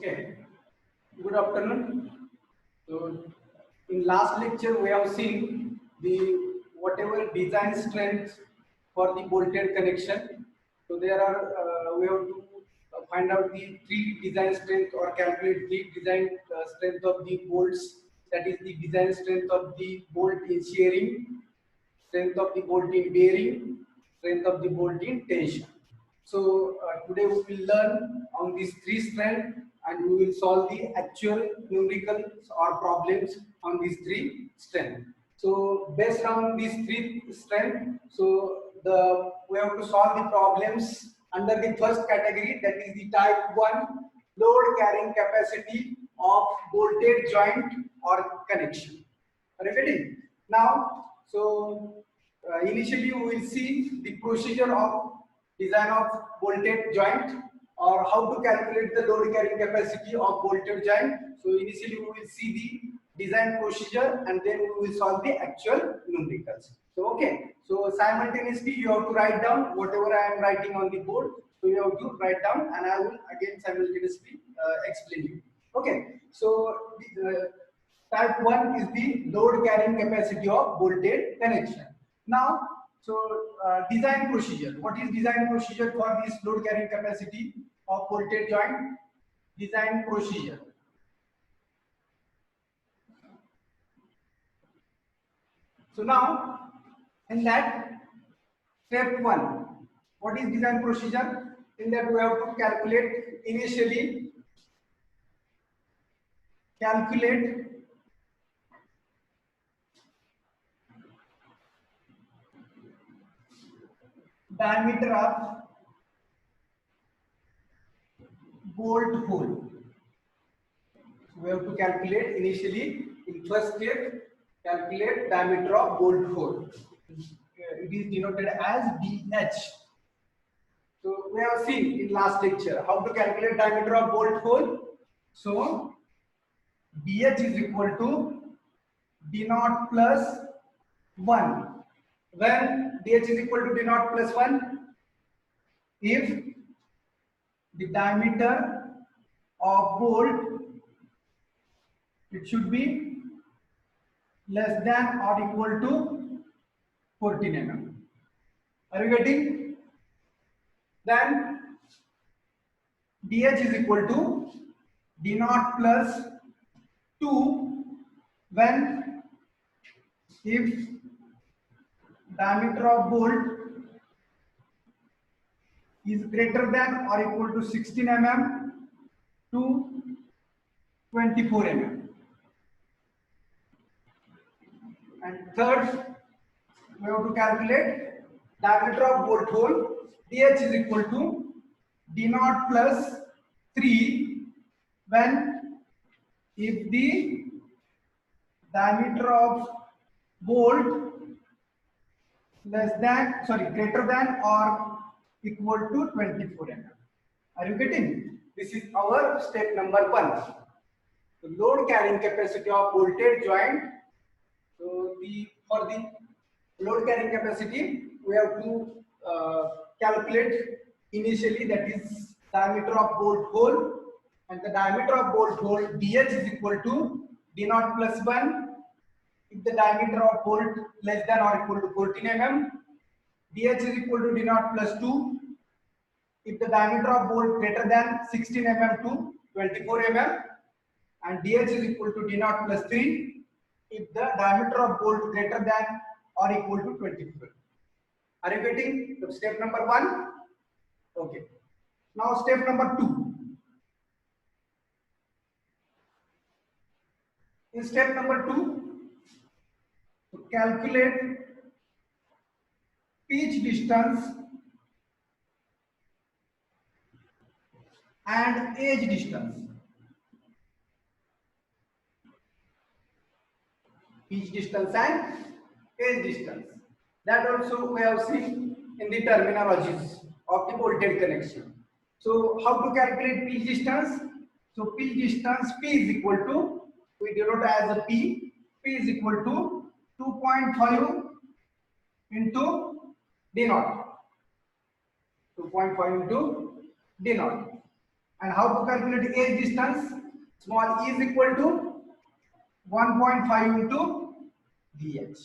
Okay, good afternoon. So, in last lecture, we have seen the whatever design strength for the bolted connection. So, there are we have to find out the three design strength or calculate the design strength of the bolts. That is the design strength of the bolt in shearing, strength of the bolt in bearing, strength of the bolt in tension. So today we will learn on these three strengths and we will solve the actual numericals or problems on these three strengths. So based on these three strengths, so we have to solve the problems under the first category, that is the type 1 load carrying capacity of bolted joint or connection. Are you getting? Now, so initially we will see the procedure of design of bolted joint or how to calculate the load carrying capacity of bolted joint. So initially we will see the design procedure and then we will solve the actual numericals. So okay, so simultaneously you have to write down whatever I am writing on the board. So you have to write down and I will again simultaneously explain you. Okay, so type 1 is the load carrying capacity of bolted connection. Now, so design procedure. What is design procedure for this load carrying capacity of bolted joint? Design procedure. So now, in that step 1, what is design procedure? In that we have to calculate initially diameter of bolt hole. So we have to calculate initially in first step, calculate diameter of bolt hole. It is denoted as DH. So we have seen in last lecture how to calculate diameter of bolt hole. So DH is equal to D naught plus 1. When DH is equal to D naught plus 1, if the diameter of bolt, it should be less than or equal to 14 mm. Are you getting? Then DH is equal to D naught plus 2 when if diameter of bolt is greater than or equal to 16 mm to 24 mm. And third, we have to calculate diameter of bolt hole. DH is equal to D naught plus 3 when if the diameter of bolt greater than or equal to 24 mm. Are you getting? This is our step number 1. The load carrying capacity of bolted joint. So for the load carrying capacity, we have to calculate initially, that is diameter of bolt hole, and the diameter of bolt hole DH is equal to D naught plus 1. If the diameter of bolt less than or equal to 14 mm, DH is equal to D naught plus 2. If the diameter of bolt greater than 16 mm to 24 mm, and DH is equal to D naught plus 3 if the diameter of bolt greater than or equal to 24. Are you getting step number 1? Okay. Now step number 2. In step number 2, to calculate pitch distance and edge distance. Pitch distance and edge distance. That also we have seen in the terminologies of the bolted connection. So how to calculate pitch distance? So pitch distance P is equal to, we denote as a P. P is equal to 2.5 into D naught. 2.5 into D naught. And how to calculate edge distance? Small e is equal to 1.5 into dh.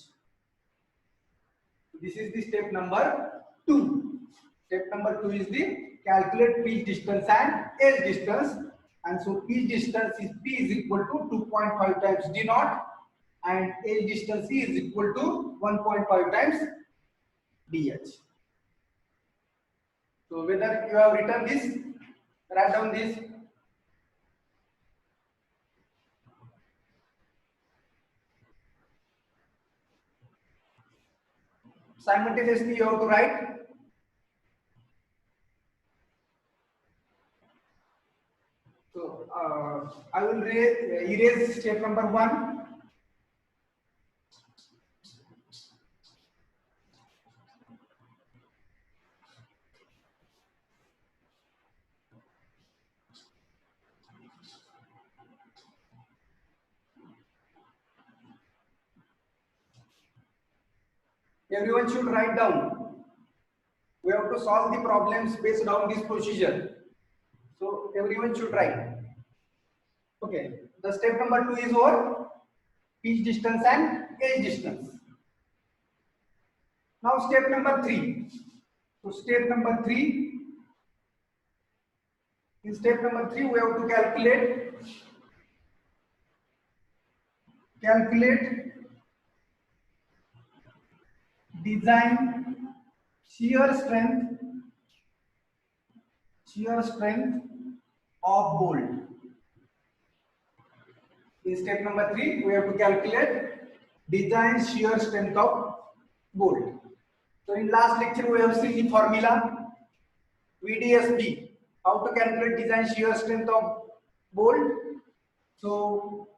This is the step number 2. Step number 2 is the calculate pitch distance and edge distance. And so pitch distance is P is equal to 2.5 times d naught and edge distance C is equal to 1.5 times dh. So whether you have written this, write down this. Simultaneously you have to write. So I will erase step number 1. Everyone should write down. We have to solve the problems based on this procedure. So everyone should write. Okay. The step number 2 is what? Pitch distance and edge distance. Now step number 3. So step number 3. In step number 3, we have to calculate design shear strength of bolt. In step number 3, we have to calculate design shear strength of bolt. So in last lecture, we have seen the formula VDSB. How to calculate design shear strength of bolt? So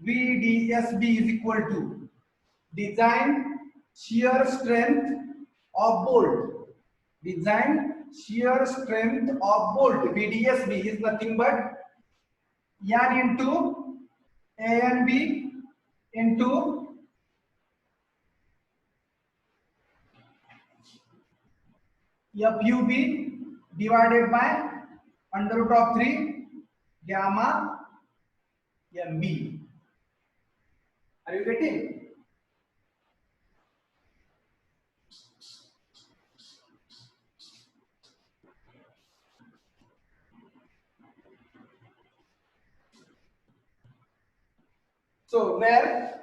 VDSB is equal to design shear strength of bolt. Design shear strength of bolt. VDSB is nothing but N into A and B into FUB divided by under root of 3 gamma MB. Are you getting? So where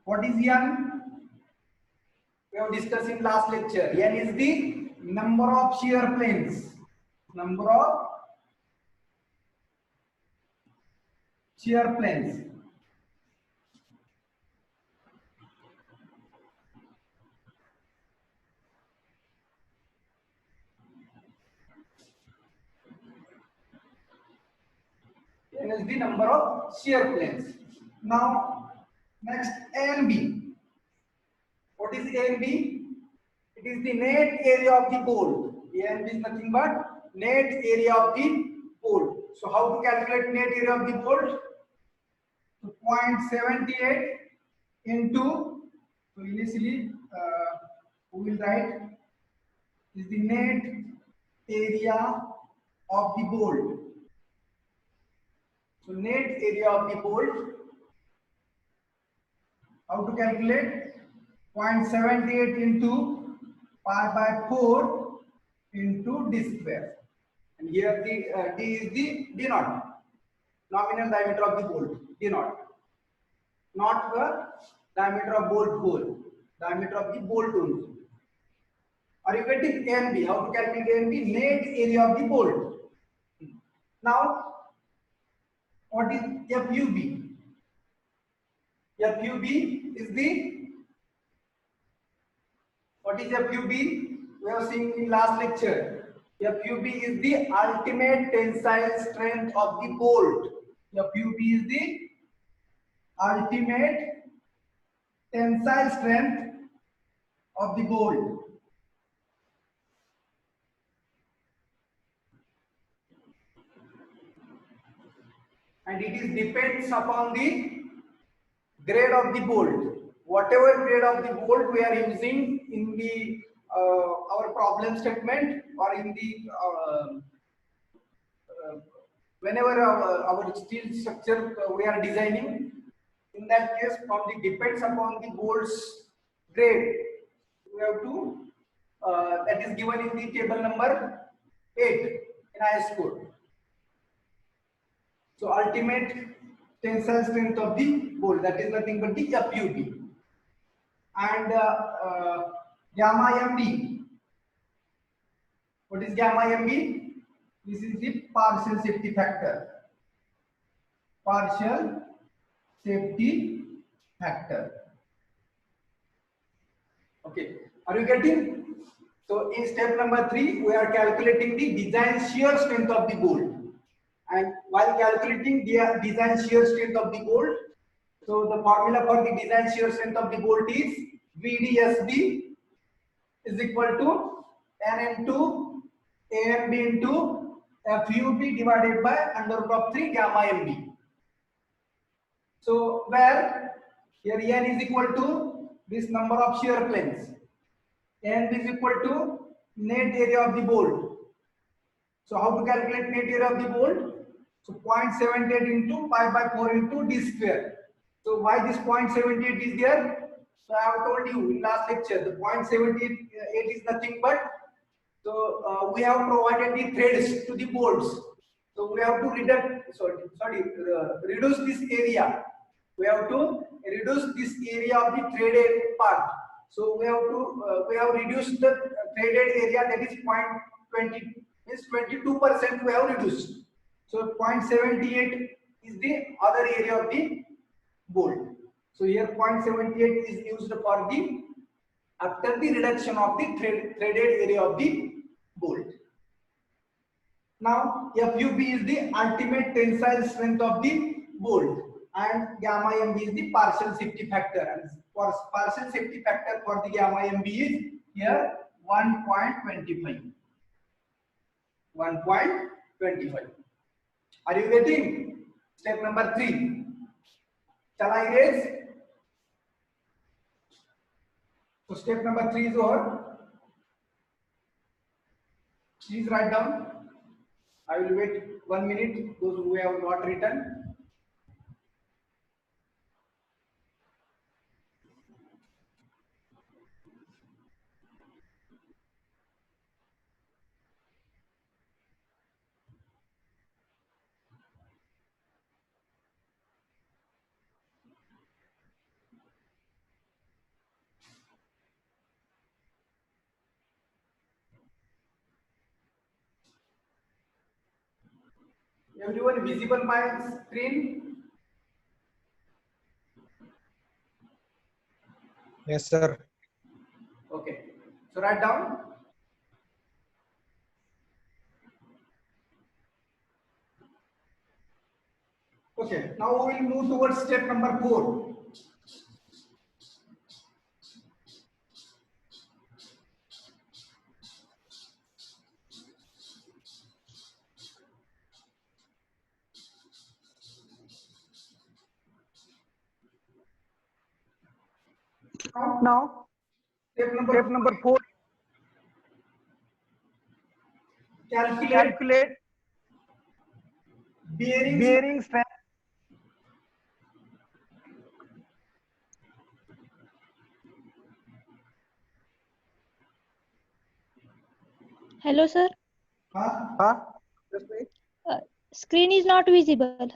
what is N? We have discussed in last lecture. N is the number of shear planes. Number of shear planes. N is the number of shear planes. Now, next A and B. What is A and B? It is the net area of the bolt. A and B is nothing but net area of the bolt. So, how to calculate net area of the bolt? So, 0.78 into, so initially we will write is the net area of the bolt. So net area of the bolt, how to calculate? 0.78 into pi by 4 into d square. And here the d is the d naught, nominal diameter of the bolt, d naught. Not the diameter of bolt hole, diameter of the bolt only. Are you getting A and B? How to calculate A and B? Net area of the bolt. Now, what is FUB? FUB is the, what is FUB? We have seen in last lecture. FUB is the ultimate tensile strength of the bolt. FUB is the ultimate tensile strength of the bolt. And it is depends upon the grade of the bolt. Whatever grade of the bolt we are using in the our problem statement or in the whenever our steel structure we are designing, in that case from the depends upon the bolts grade, we have to that is given in the table number 8 in IS code. So ultimate tensile strength of the bolt, that is nothing but the FUB. And gamma MB. What is gamma MB? This is the partial safety factor. Partial safety factor. Okay, are you getting? So in step number 3, we are calculating the design shear strength of the bolt. And while calculating the design shear strength of the bolt, so the formula for the design shear strength of the bolt is VDSB is equal to N into AMB into FUB divided by under root of 3 gamma MB. So where here N is equal to this number of shear planes, N is equal to net area of the bolt. So how to calculate net area of the bolt? So 0.78 into pi by 4 into d square. So why this 0.78 is there? So I have told you in last lecture, the 0.78 is nothing but, so we have provided the threads to the bolts. So we have to reduce this area. We have to reduce this area of the threaded part. So we have reduced the threaded area, that is 0.20, means 22% we have reduced. So 0.78 is the other area of the bolt. So here 0.78 is used for the after the reduction of the threaded area of the bolt. Now FUB is the ultimate tensile strength of the bolt and gamma MB is the partial safety factor, and for partial safety factor for the gamma MB is here 1.25. 1.25. Are you getting? Step number 3. Shall I erase? So step number 3 is what? Please write down. I will wait 1 minute, those who have not written. Everyone visible my screen? Yes, sir. Okay. So write down. Okay. Now we will move towards step number 4. Now, Step step number 4, calculate bearing strength. Hello, sir. Just wait. Screen is not visible.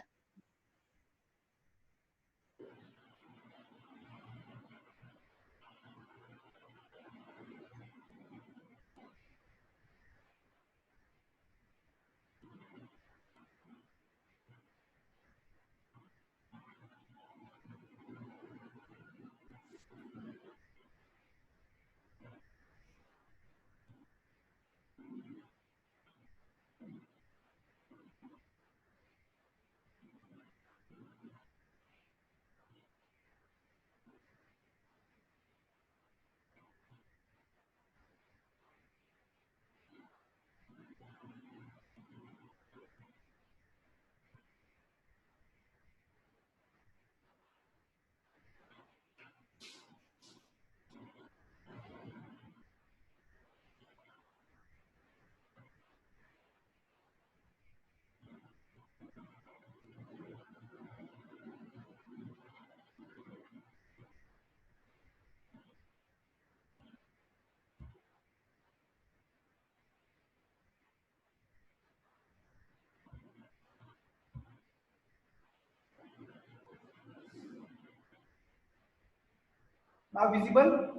Now visible?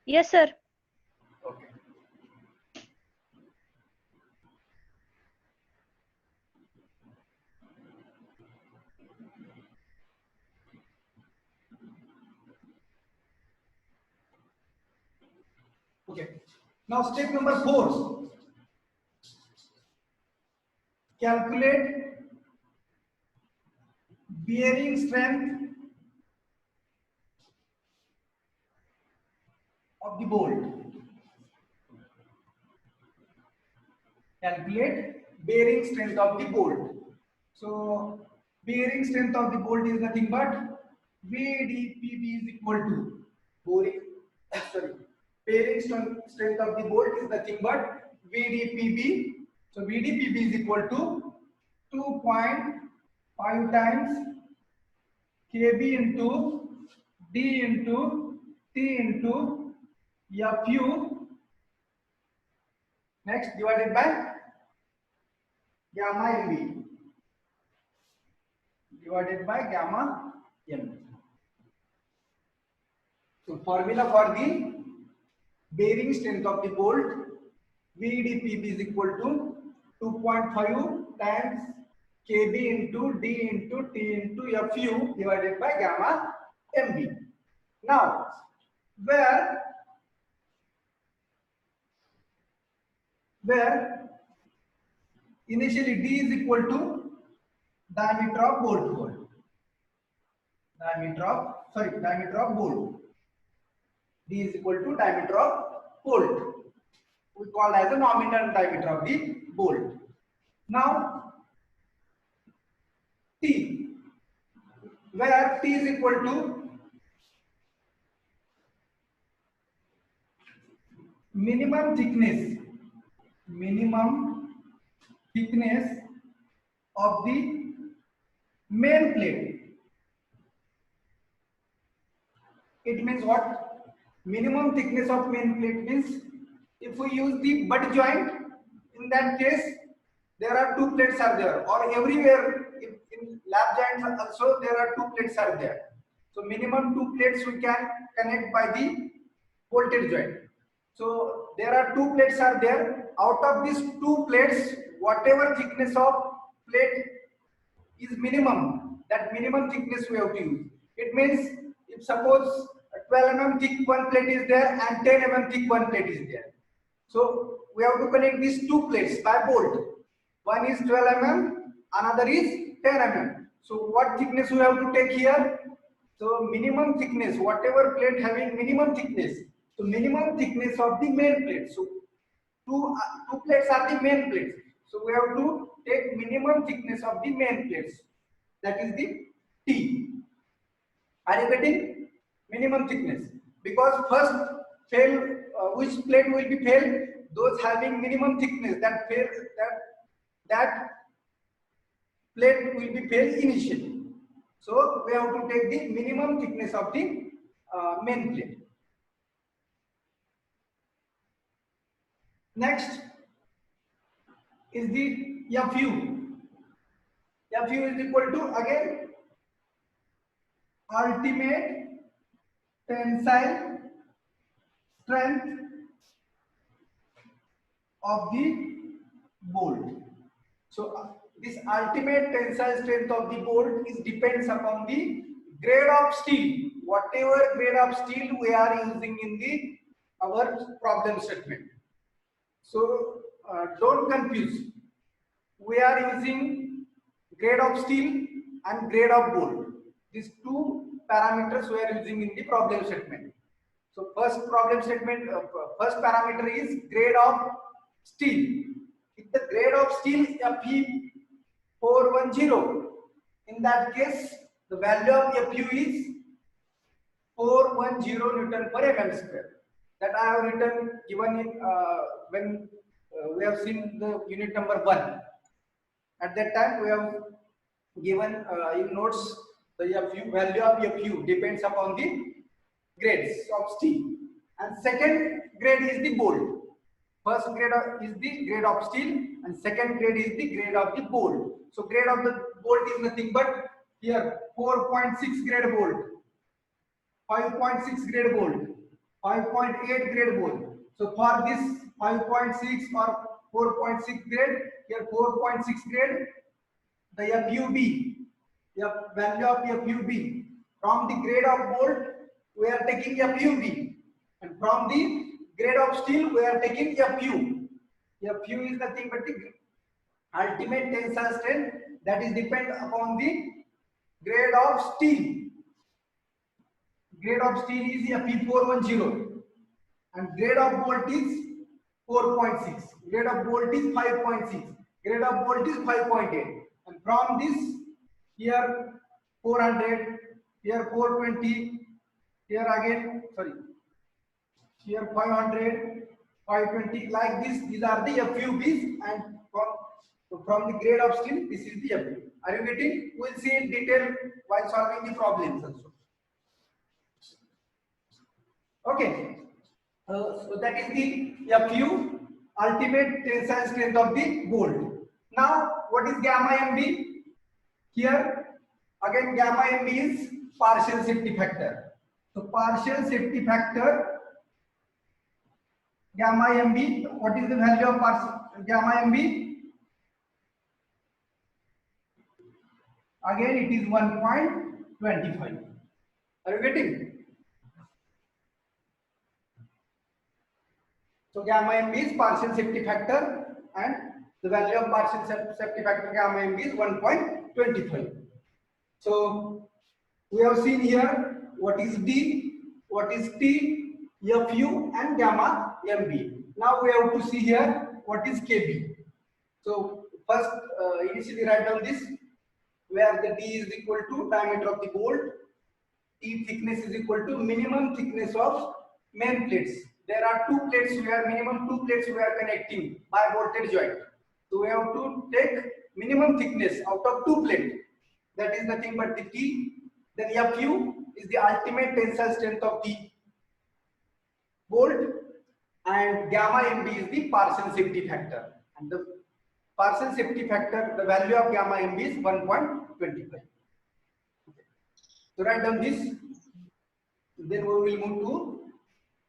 Yes, sir. Okay. Okay. Now step number 4. Calculate bearing strength of the bolt. Calculate bearing strength of the bolt. So bearing strength of the bolt is nothing but VDPB is equal to bearing sorry bearing strength of the bolt is nothing but VDPB. So VDPB is equal to 2.5 times KB into D into T into FU next divided by gamma MB divided by gamma M. So formula for the bearing strength of the bolt VDPB is equal to 2.5 times KB into D into T into FU divided by gamma MB. Now, where initially D is equal to diameter of bolt. Diameter of bolt. D is equal to diameter of bolt. We call as a nominal diameter of the bolt. Now T, where T is equal to minimum thickness of the main plate. It means what? Minimum thickness of main plate means if we use the butt joint, in that case there are two plates are there, or everywhere in lap joints also there are two plates are there. So minimum two plates we can connect by the bolted joint. So there are two plates are there. Out of these two plates, whatever thickness of plate is minimum, that minimum thickness we have to use. It means if suppose 12 mm thick one plate is there and 10 mm thick one plate is there. So we have to connect these two plates by bolt. One is 12 mm, another is 10 mm. So what thickness we have to take here? So minimum thickness, whatever plate having minimum thickness. So minimum thickness of the main plate. So two plates are the main plates. So we have to take minimum thickness of the main plates. That is the T. Are you getting? Minimum thickness. Because first fail, which plate will be failed? Those having minimum thickness, that plate will be failed initially. So we have to take the minimum thickness of the main plate. Next is the FU. FU is equal to again ultimate tensile strength of the bolt. So this ultimate tensile strength of the bolt is depends upon the grade of steel, whatever grade of steel we are using in the our problem statement. So don't confuse. We are using grade of steel and grade of bolt. These two parameters we are using in the problem statement. So first problem statement, first parameter is grade of steel. If the grade of steel is Fe410, in that case the value of Fu is 410 Newton per mm square. That I have written given in when we have seen the unit number 1. At that time we have given in notes the Fu, value of Fu depends upon the grades of steel, and second grade is the bolt. First grade is the grade of steel and second grade is the grade of the bolt. So grade of the bolt is nothing but here 4.6 grade volt, 5.6 grade volt, 5.8 grade volt. So for this 5.6 or 4.6 grade, here 4.6 grade, the FUB, the value of FUB, from the grade of volt, we are taking FUB, and from the grade of steel, we are taking FU. FU is nothing but the ultimate tensile strength that is depend upon the grade of steel. Grade of steel is Fe410 and grade of bolt is 4.6. Grade of bolt is 5.6. Grade of bolt is 5.8. And from this, here 400, here 420, here again, sorry, here 500, 520, like this. These are the FUBs, and from the grade of steel, this is the FU. Are you getting? We'll see in detail while solving the problems also. Okay. So that is the FU, ultimate tensile strength of the bolt. Now, what is gamma MB? Here, again, gamma MB is partial safety factor. So, partial safety factor, gamma MB, what is the value of gamma MB? Again, it is 1.25. Are you getting? So gamma MB is partial safety factor, and the value of partial safety factor gamma MB is 1.25. So we have seen here what is D, what is T, FU, and gamma MB. Now we have to see here what is KB. So first, initially write down this, where the D is equal to diameter of the bolt, T thickness is equal to minimum thickness of main plates. There are two plates where minimum two plates we are connecting by bolted joint. So we have to take minimum thickness out of two plates. That is nothing but the T. Then FU is the ultimate tensile strength of the bolt, and gamma MB is the partial safety factor. And the partial safety factor, the value of gamma MB is 1.25. So write down this. Then we will move to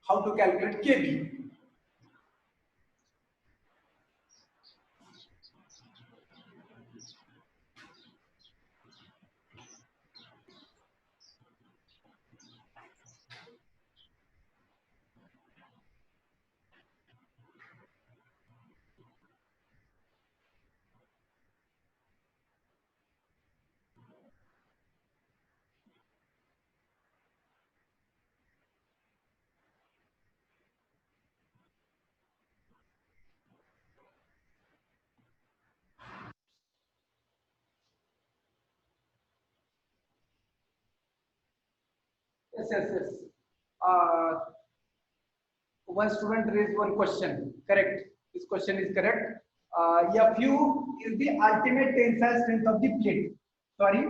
how to calculate KB. Yes. One student raised one question. Correct. This question is correct. FU is the ultimate tensile strength of the plate. Sorry.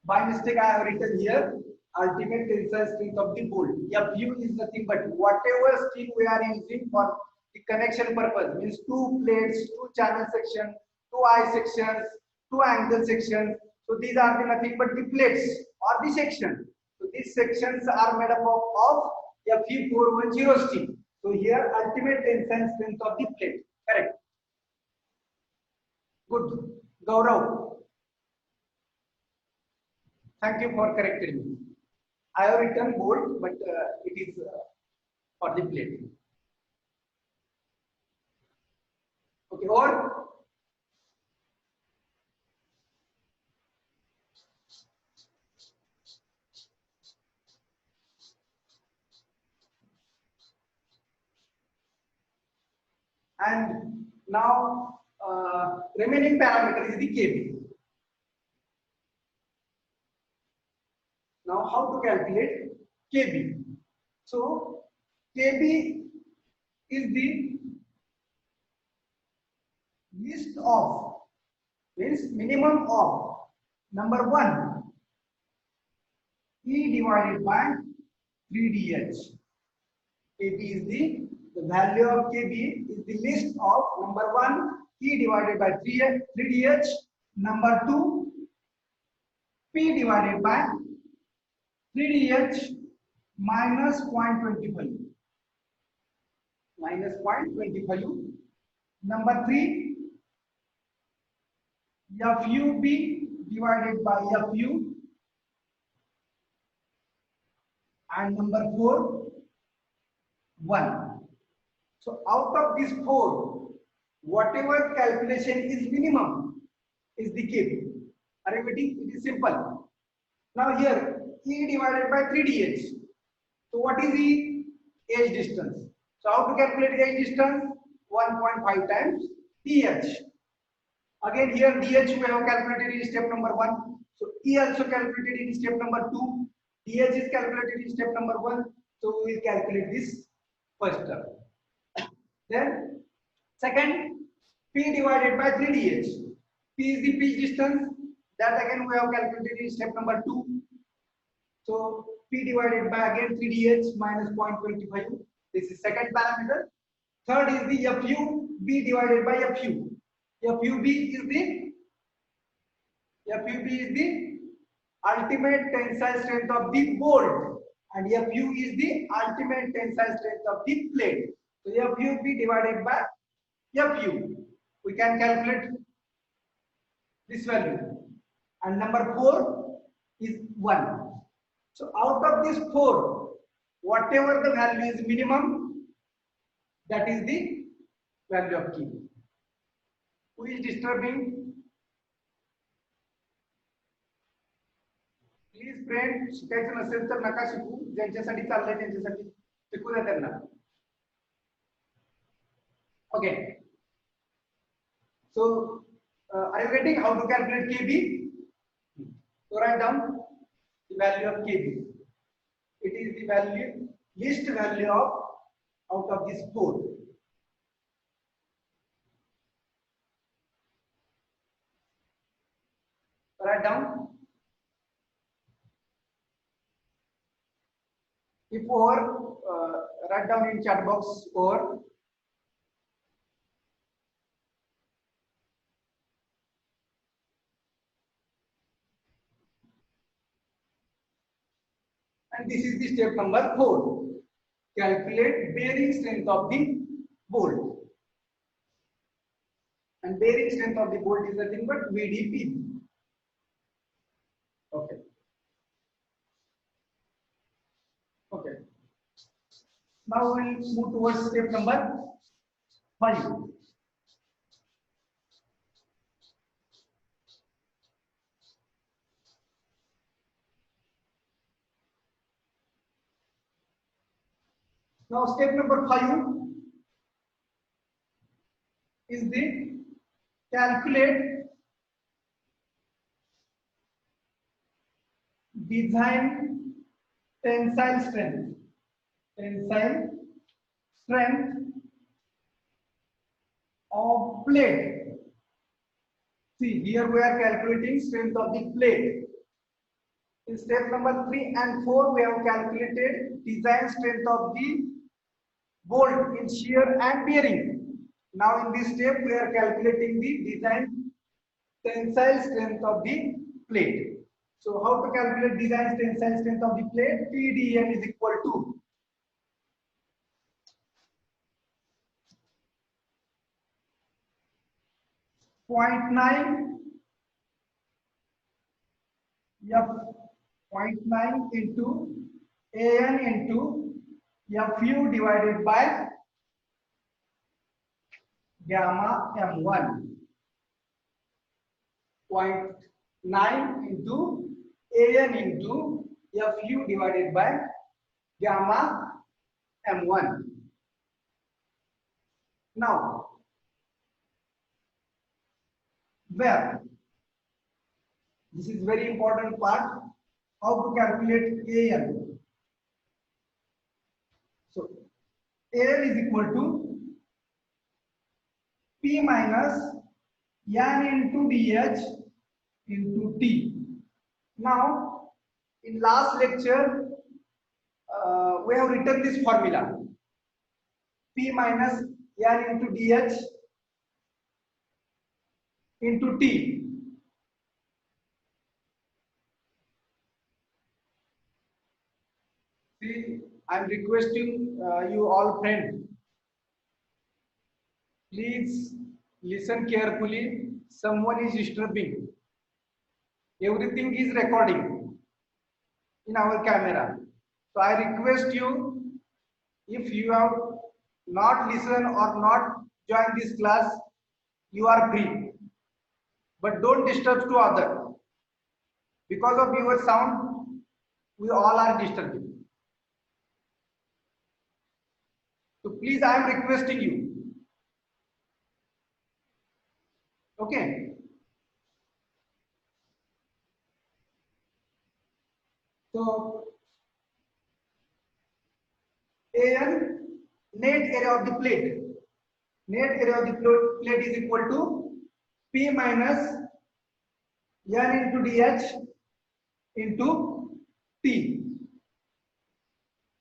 By mistake, I have written here ultimate tensile strength of the bolt. FU is nothing but whatever steel we are using for the connection purpose, means two plates, two channel sections, two eye sections, two angle sections. So these are the nothing but the plates or the section. So these sections are made up of Fe410 steel. So here ultimate tensile strength of the plate. Correct. Good. Gaurav. Thank you for correcting me. I have written bolt, but it is for the plate. Okay. Or and now remaining parameter is the KB. Now how to calculate KB? So KB is the list of, means minimum of, number 1, E divided by 3DH. KB is the value of KB is the list of number 1, E divided by 3DH, number 2, P divided by 3dH minus 0.25. Minus 0.25. Number 3, FUB divided by FU. And number 4, 1. So out of these 4, whatever calculation is minimum is the KB. Are you getting? It is simple. Now here, E divided by 3dH. So what is the edge distance? So how to calculate edge distance? 1.5 times DH. Again here DH we have calculated in step number 1. So E also calculated in step number 2. DH is calculated in step number 1. So we will calculate this first term. Then second, P divided by 3dH. P is the pitch distance. That again we have calculated in step number 2. So P divided by again 3dH minus 0.25. This is second parameter. Third is the FUB divided by FU. FUB is the ultimate tensile strength of the bolt, and FU is the ultimate tensile strength of the plate. So FUB divided by FU. We can calculate this value. And number 4 is 1. So out of these 4, whatever the value is minimum, that is the value of key. Who is disturbing? Please friend, शिकायचं नसेल तर नका शिकू. ज्यांच्यासाठी चाललंय त्यांच्यासाठी शिकू द्या त्यांना. Okay. So are you getting how to calculate KB? So write down the value of KB. It is the value, least value of out of this 4. Write down. If over, write down in chat box over. And this is the step number 4. Calculate bearing strength of the bolt. And bearing strength of the bolt is nothing but VDP. Okay. Okay. Now we will move towards step number 5. Now step number 5 is the calculate design tensile strength. Tensile strength of plate. See, here we are calculating strength of the plate. In step number 3 and 4, we have calculated design strength of the bolt in shear and bearing. Now in this step, we are calculating the design tensile strength of the plate. So how to calculate design tensile strength of the plate? TDN is equal to .9 0.9 into AN into FU divided by gamma M1. 0.9 into AN into FU divided by gamma M1. Now, where? This is very important part. How to calculate AN? So AN is equal to P minus N into DH into T. Now, in last lecture, we have written this formula: P minus N into DH into T. See, I'm requesting you all friends, please listen carefully. Someone is disturbing. Everything is recording in our camera. So I request you, if you have not listened or not joined this class, you are free. But don't disturb to others. Because of your sound, we all are disturbing. So please, I am requesting you. Okay. So AN, net area of the plate. Net area of the plate is equal to P minus N into DH into T.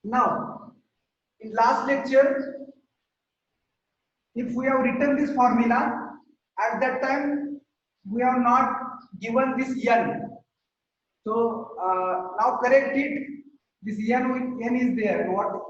Now, in last lecture, if we have written this formula, at that time we have not given this N. So now correct it. This N is there. What